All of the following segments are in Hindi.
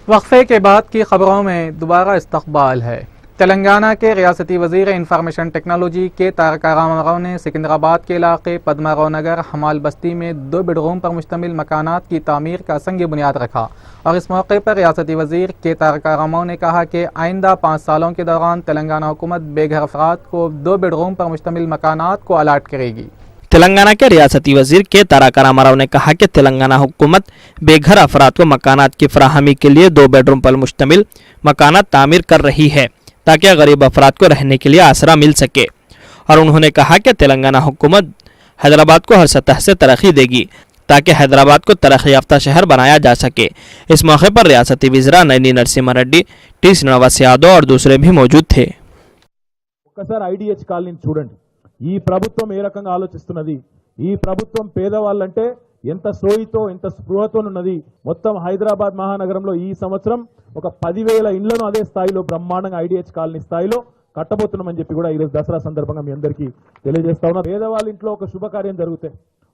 वक्फे के बाद की खबरों में दोबारा इस्तकबाल है। तेलंगाना के रियासती वजीर इंफॉर्मेशन टेक्नोलॉजी के तारका रामाराव ने सिकंदराबाद के इलाके पद्माराव नगर हमाल बस्ती में 2 बेडरूम पर मुश्तमिल मकानात की तामीर का संग बुनियाद रखा और इस मौके पर रियासती वजीर के तारका रामाराव ने कहा कि आइंदा 5 सालों के दौरान तेलंगाना हुकूमत बेघर अफराद को 2 बेडरूम पर मुश्तमिल मकानात को अलाट करेगी। तेलंगाना के रियासती वजीर के तारका रामाराव ने कहा कि तेलंगाना हुकूमत बेघर अफराद को मकानात की फराहमी के लिए 2 बेडरूम पर मुश्तमिल मकानात तामीर कर रही है ताकि गरीब अफराद को रहने के लिए आसरा मिल सके। और उन्होंने कहा कि तेलंगाना हुकूमत हैदराबाद को हर सतह से तरक्की देगी ताकि हैदराबाद को तरक्की याफ्ता शहर बनाया जा सके। इस मौके पर रियासती वज़ीरा नैनी नरसिम्हा रेड्डी, टी श्रीनिवास यादव और दूसरे भी मौजूद थे। IDH కాలనీ చూడండి, ఈ ప్రభుత్వం ఏ రకంగా ఆలోచిస్తున్నది, ఈ ప్రభుత్వం పేదవాళ్ళంటే ఎంత సోయితో ఎంత స్పృహతో ఉన్నది। మొత్తం హైదరాబాద్ మహానగరంలో ఈ సంవత్సరం ఒక 10,000 ఇండ్లను అదే స్థాయిలో బ్రహ్మాండంగా IDH కాలనీ స్థాయిలో కట్టబోతున్నామని చెప్పి కూడా ఈ రోజు దసరా సందర్భంగా మీ అందరికీ తెలియజేస్తా ఉన్నా। పేదవాళ్ళ ఇంట్లో ఒక శుభకార్యం జరిగితే,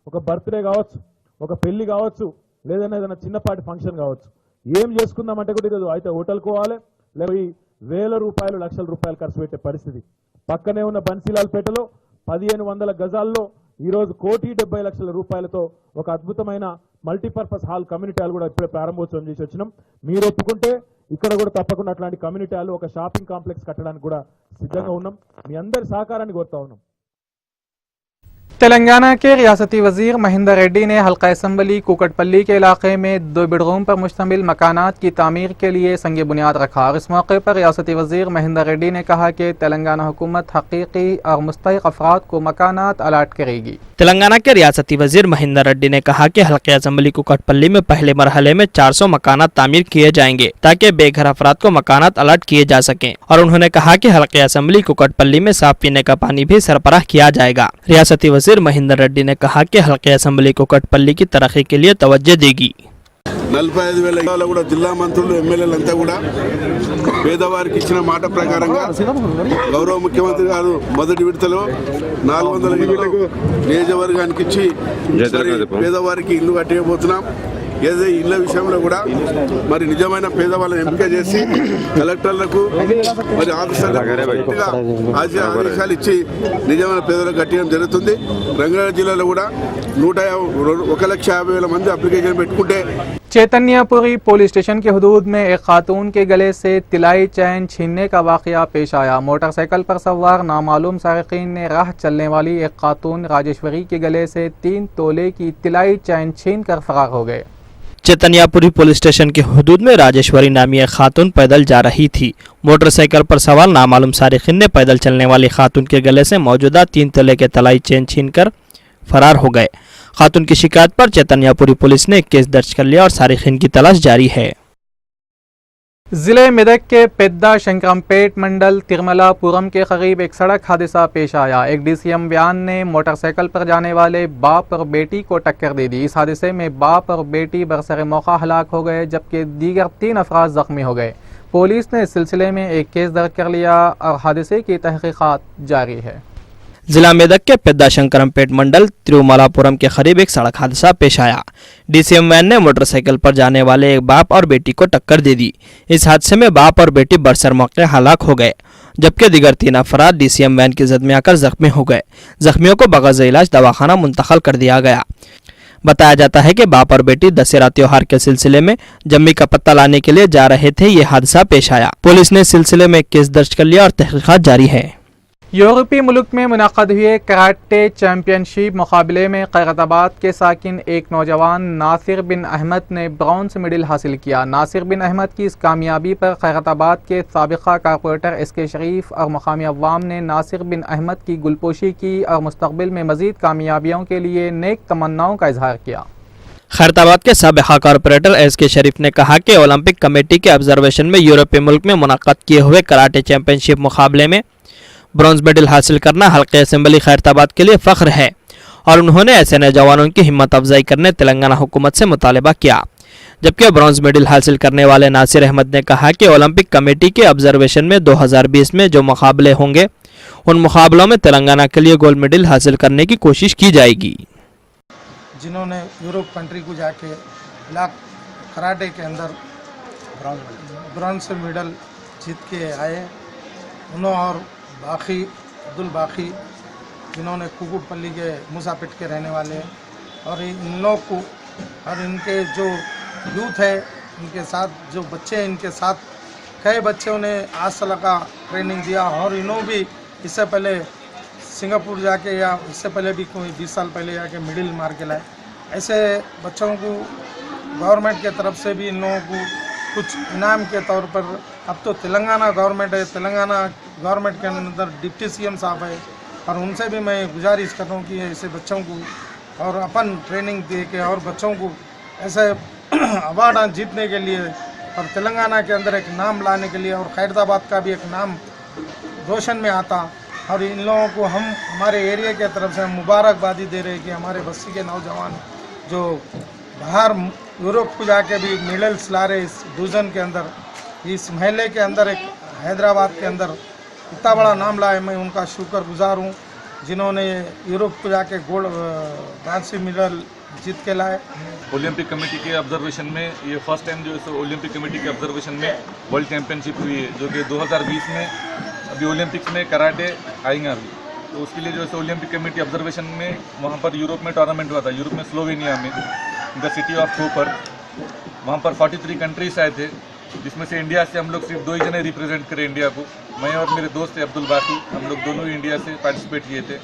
ఒక బర్త్డే కావచ్చు, ఒక పెళ్లి కావచ్చు, లేదా ఏదైనా చిన్నపాటి ఫంక్షన్ కావచ్చు, ఏం చేసుకుందామంటే కూడా ఈరోజు అయితే హోటల్ కోవాలి, లేదా వేల రూపాయలు లక్షల రూపాయలు ఖర్చు పెట్టే పరిస్థితి। పక్కనే ఉన్న బన్సీలాల్పేటలో 1500 గజాల్లో ఈరోజు 1,70,00,000 రూపాయలతో ఒక అద్భుతమైన మల్టీపర్పస్ హాల్ కమ్యూనిటీ హాల్ కూడా ఇప్పుడే ప్రారంభోత్సవం చేసి వచ్చినాం। మీరు ఒప్పుకుంటే ఇక్కడ కూడా తప్పకుండా అట్లాంటి కమ్యూనిటీ హాల్, ఒక షాపింగ్ కాంప్లెక్స్ కట్టడానికి కూడా సిద్ధంగా ఉన్నాం। మీ అందరి సహకారాన్ని కోరుతా ఉన్నాం। तेलंगाना के रियासती वजीर महेंद्र रेड्डी ने हल्का असम्बली कुकटपल्ली के इलाके में 2 बेडरूम पर मुश्तमिल मकानात की तामीर के लिए संग बुनियाद रखा और इस मौके पर रियासती वजीर महेंद्र रेड्डी ने कहा कि तेलंगाना हुकूमत हकीकी और मुस्तहिक अफराद को मकानात अलाट करेगी। तेलंगाना के रियासती वजीर महेंद्र रेड्डी ने कहा कि हल्के असम्बली कुकटपल्ली में पहले मरहले में 400 मकानात तामीर किए जाएंगे ताकि बेघर अफराद को मकानात अलाट किए जा सकें। और उन्होंने कहा कि हल्के असम्बली कुकटपल्ली में साफ पीने का पानी भी सरबराह किया जाएगा। रियासती वजीर महेंद्र रेड्डी ने कहा कि हल्के असम्बली कुकटपल्ली की तरक्की के लिए तवज्जो देगी। 45,000 కూడా జిల్లా మంత్రులు ఎమ్మెల్యేలంతా కూడా పేదవారికి ఇచ్చిన మాట ప్రకారంగా గౌరవ ముఖ్యమంత్రి గారు మొదటి విడతలో 400 ఇళ్లకు నియోజకవర్గానికి ఇచ్చి పేదవారికి ఇల్లు కట్టబోతున్నాం। ఏదో ఇళ్ల విషయంలో కూడా మరి నిజమైన పేదవాళ్ళని ఎంపిక చేసి కలెక్టర్లకు మరి ఆఫీసర్లకు ఆదేశాలు ఇచ్చి నిజమైన పేదలకు కట్టడం జరుగుతుంది। రంగారెడ్డి జిల్లాలో కూడా 1,50,000 మంది అప్లికేషన్ పెట్టుకుంటే चैतन्यपुरी पुलिस स्टेशन के हुदूद में एक खातून के गले से तिलाई चैन छीनने का वाकया पेश आया। मोटरसाइकिल पर सवार नामालूम सारिकीन ने राह चलने वाली एक खातून राजेश्वरी के गले से 3 तोले की तिलाई चैन छीन कर फरार हो गए। चैतन्यपुरी पुलिस स्टेशन के हुदूद में राजेश्वरी नामी एक खातून पैदल जा रही थी। मोटरसाइकिल पर सवार नामालूम सारिकीन ने पैदल चलने वाली खातून के गले से मौजूदा 3 तोले के तलाई चैन छीनकर फरार हो गए। खातून की शिकायत पर चैतन्यपुरी पुलिस ने केस दर्ज कर लिया और सारिकीन की तलाश जारी है। जिले मेदक के पेद्दा शंकरमपेट मंडल तिरमलापुरम के करीब एक सड़क हादसा पेश आया। एक DCM व्यान ने मोटरसाइकिल पर जाने वाले बाप और बेटी को टक्कर दे दी। इस हादसे में बाप और बेटी बरसर मौका हलाक हो गए जबकि दीगर 3 अफराद जख्मी हो गए। पुलिस ने इस सिलसिले में एक केस दर्ज कर लिया और हादसे की तहकीकात जारी है। जिला मेदक के पेद्दा शंकरमपेट मंडल तिरुमलापुरम के करीब एक सड़क हादसा पेश आया। DCM वैन ने मोटरसाइकिल पर जाने वाले एक बाप और बेटी को टक्कर दे दी। इस हादसे में बाप और बेटी बरसर मौके हलाक हो गए जबकि दिगर 3 अफराद DCM वैन की जद में आकर जख्मी हो गए। जख्मियों को बगैर इलाज दवाखाना मुंतकिल कर दिया गया। बताया जाता है कि बाप और बेटी दशहरा त्योहार के सिलसिले में जम्मी का पत्ता लाने के लिए जा रहे थे। ये हादसा पेश आया। पुलिस ने इस सिलसिले में केस दर्ज कर लिया और तहकीकात जारी है। यूरोपीय मुल्क में मुनक़द हुए कराटे चैम्पियनशिप मुकाबले में खैरताबाद के साकिन एक नौजवान नासिर बिन अहमद ने ब्रॉन्ज मेडल हासिल किया। नासिर बिन अहमद की इस कामयाबी पर खैरताबाद के साबिक़ा कारपोरेटर SK शरीफ और मकामी अवाम ने नासिर बिन अहमद की गुलपोशी की और मुस्तक़बिल में मज़ीद कामयाबियों के लिए नेक तमन्नाओं का इजहार किया। खैरताबाद के साबिक़ा कारपोरेटर SK शरीफ ने कहा कि ओलंपिक कमेटी के ऑब्जर्वेशन में यूरोपीय मुल्क में मुनक़द किए हुए कराटे चैम्पियनशिप मुकाबले में ब्रॉन्ज मेडल हासिल करना हल्के असेंबली खैरताबाद के लिए फ़ख्र है और उन्होंने ऐसे नौजवानों की हिम्मत अफजाई करने तेलंगाना हुकूमत से मुतालबा किया। जबकि ब्रॉन्ज मेडल हासिल करने वाले नासिर अहमद ने कहा कि ओलंपिक कमेटी के ऑब्जर्वेशन में 2020 में जो मुकाबले होंगे उन मुकाबलों में तेलंगाना के लिए गोल्ड मेडल हासिल करने की कोशिश की जाएगी। जिन्होंने यूरोप कंट्री को जाके कराटे के अंदर ब्रॉन्ज मेडल जीत के आए। उन्होंने और बाकी अब्दुल बाकी जिन्होंने कुकुटपल्ली के मुसापिट के रहने वाले हैं, और इन लोग को और इनके जो यूथ है, इनके साथ जो बच्चे हैं, इनके साथ कई बच्चों ने आज साल का ट्रेनिंग दिया, और इन्होंने भी इससे पहले सिंगापुर जाके या इससे पहले भी कोई 20 साल पहले जाके मेडल मार के लाए। ऐसे बच्चों को गवर्नमेंट के तरफ से भी इन लोगों को कुछ इनाम के तौर पर, अब तो तेलंगाना गवर्नमेंट है, तेलंगाना गवर्नमेंट के अंदर डिप्टी सीएम साहब है, और उनसे भी मैं गुजारिश कर रहा हूँ कि ऐसे बच्चों को और अपन ट्रेनिंग दे के और बच्चों को ऐसे अवार्ड जीतने के लिए और तेलंगाना के अंदर एक नाम लाने के लिए, और खैरदाबाद का भी एक नाम रोशन में आता। और इन लोगों को हम हमारे एरिया के तरफ से मुबारकबादी दे रहे हैं कि हमारे बस्ती के नौजवान जो बाहर यूरोप को जाके भी मेडल्स ला रहे इस डिवीज़न के अंदर, इस महल्ले के अंदर, एक हैदराबाद के अंदर इतना बड़ा नाम लाए, मैं उनका शुक्रगुजार हूँ जिन्होंने यूरोप को जाके गोल्ड ब्रांज मेडल जीत के लाए। ओलंपिक कमेटी के ऑब्जर्वेशन में ये फर्स्ट टाइम जो है ओलंपिक कमेटी के ऑब्जर्वेशन में वर्ल्ड चैंपियनशिप हुई है, जो कि 2020 में अभी ओलंपिक्स में कराटे आएंगे अभी, तो उसके लिए जो है ओलंपिक कमेटी ऑब्जर्वेशन में वहाँ पर यूरोप में टूर्नामेंट हुआ था, यूरोप में स्लोवेनिया में द सिटी ऑफ कोपर। वहाँ पर 43 कंट्रीज आए थे, जिसमें से इंडिया से हम लोग सिर्फ 2 ही जने रिप्रेजेंट करे इंडिया को, मैं और मेरे दोस्त थे अब्दुल बाकी, हम लोग दोनों ही इंडिया से पार्टिसिपेट किए थे।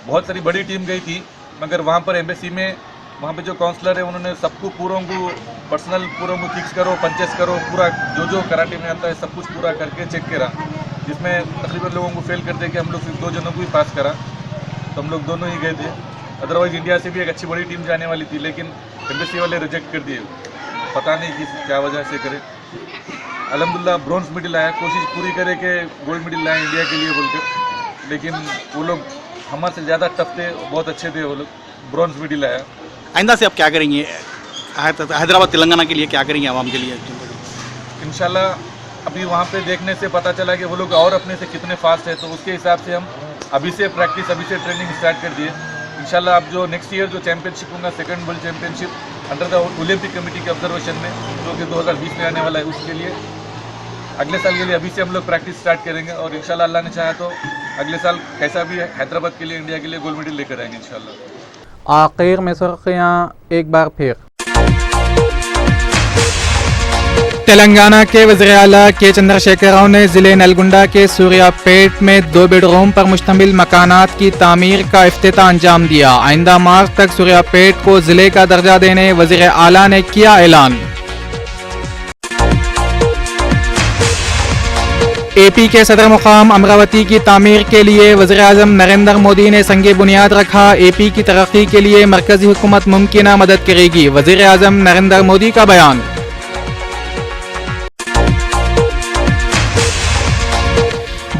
बहुत सारी बड़ी टीम गई थी, मगर वहाँ पर एम्बेसी में वहाँ पे जो काउंसलर है उन्होंने सबको पूरों को पर्सनल पूरों को किक्स करो, पंचेस करो, पूरा जो कराटे में आता है सब कुछ पूरा करके चेक करा, जिसमें तकरीबन लोगों को फेल करते कि हम लोग सिर्फ 2 जनों को ही पास करा, तो हम लोग दोनों ही गए थे। अदरवाइज़ इंडिया से भी एक अच्छी बड़ी टीम जाने वाली थी, लेकिन एम्बेसी वाले रिजेक्ट कर दिए, पता नहीं कि क्या वजह से करे। अल्हम्दुलिल्लाह ब्रॉन्ज मेडल आया, कोशिश पूरी करे कि गोल्ड मेडल लाए इंडिया के लिए बोलकर, लेकिन वो लोग हमारे से ज़्यादा टफ थे, बहुत अच्छे थे वो लोग, ब्रॉन्ज मेडल आया। आइंदा से आप क्या करेंगे हैदराबाद तेलंगाना के लिए, क्या करेंगे आवाम के लिए? इंशाल्लाह अभी वहाँ पे देखने से पता चला कि वो लोग और अपने से कितने फास्ट है, तो उसके हिसाब से हम अभी से प्रैक्टिस, अभी से ट्रेनिंग स्टार्ट कर दिए। इंशाल्लाह अब जो नेक्स्ट ईयर जो चैंपियनशिप होगा, second world championship under the Olympic committee के ऑब्जर्वेशन में, जो कि 2020 में आने वाला है, उसके लिए अगले साल के लिए अभी से हम लोग प्रैक्टिस स्टार्ट करेंगे, और इंशाल्लाह अल्लाह ने चाहा तो अगले साल कैसा भी हैदराबाद के लिए, इंडिया के लिए गोल्ड मेडल लेकर आएंगे इंशाल्लाह। आखिर में सुर्खियाँ एक बार फिर। तेलंगाना के वज़ीर आला के चंद्रशेखर राव ने जिले नलगुंडा के सूर्यापेट में 2 बेडरूम पर मुश्तमिल मकानात की तामीर का इफ्तिताह अंजाम दिया। आइंदा मार्च तक सूर्यापेट को जिले का दर्जा देने वज़ीर आला ने किया ऐलान। एपी के सदर मुकाम अमरावती की तामीर के लिए वज़ीर आज़म नरेंद्र मोदी ने संगे बुनियाद रखा। एपी की तरक्की के लिए मरकजी हुकूमत मुमकिना मदद करेगी, वज़ीर आज़म नरेंद्र मोदी का बयान।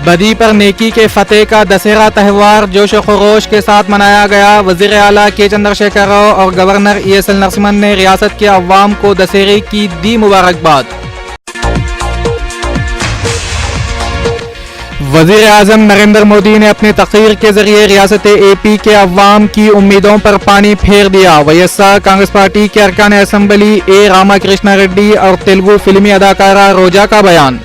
बदी पर नेकी के फतेह का दशहरा त्यौहार जोश व खरोश के साथ मनाया गया। वज़ीर आला के चंद्रशेखर राव और गवर्नर ESL नरसिम्हन ने रियासत के अवाम को दशहरे की दी मुबारकबाद। वज़ीर आज़म नरेंद्र मोदी ने अपनी तकरीर के जरिए रियासत एपी के अवाम की उम्मीदों पर पानी फेर दिया। वाईएसआर कांग्रेस पार्टी के अरकान असम्बली ए रामाकृष्णा रेड्डी और तेलुगु फिल्मी अदाकारा रोजा का बयान।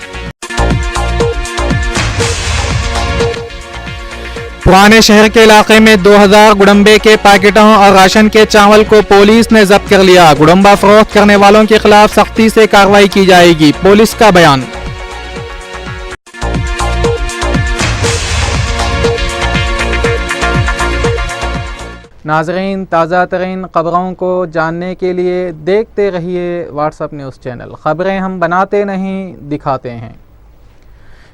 पुराने शहर के इलाके में 2000 गुडम्बे के पैकेटों और राशन के चावल को पुलिस ने जब्त कर लिया। गुडम्बा फरोख्त करने वालों के खिलाफ सख्ती से कार्रवाई की जाएगी, पुलिस का बयान। नाज़रीन, ताज़ा तरीन खबरों को जानने के लिए देखते रहिए व्हाट्सएप न्यूज़ चैनल। खबरें हम बनाते नहीं, दिखाते हैं।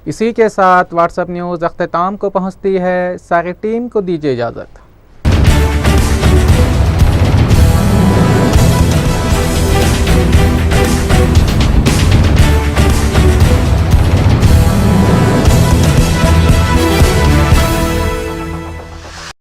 इसी के साथ व्हाट्सएप न्यूज़ अख्ताम को पहुंचती है। सारी टीम को दीजिए इजाज़त।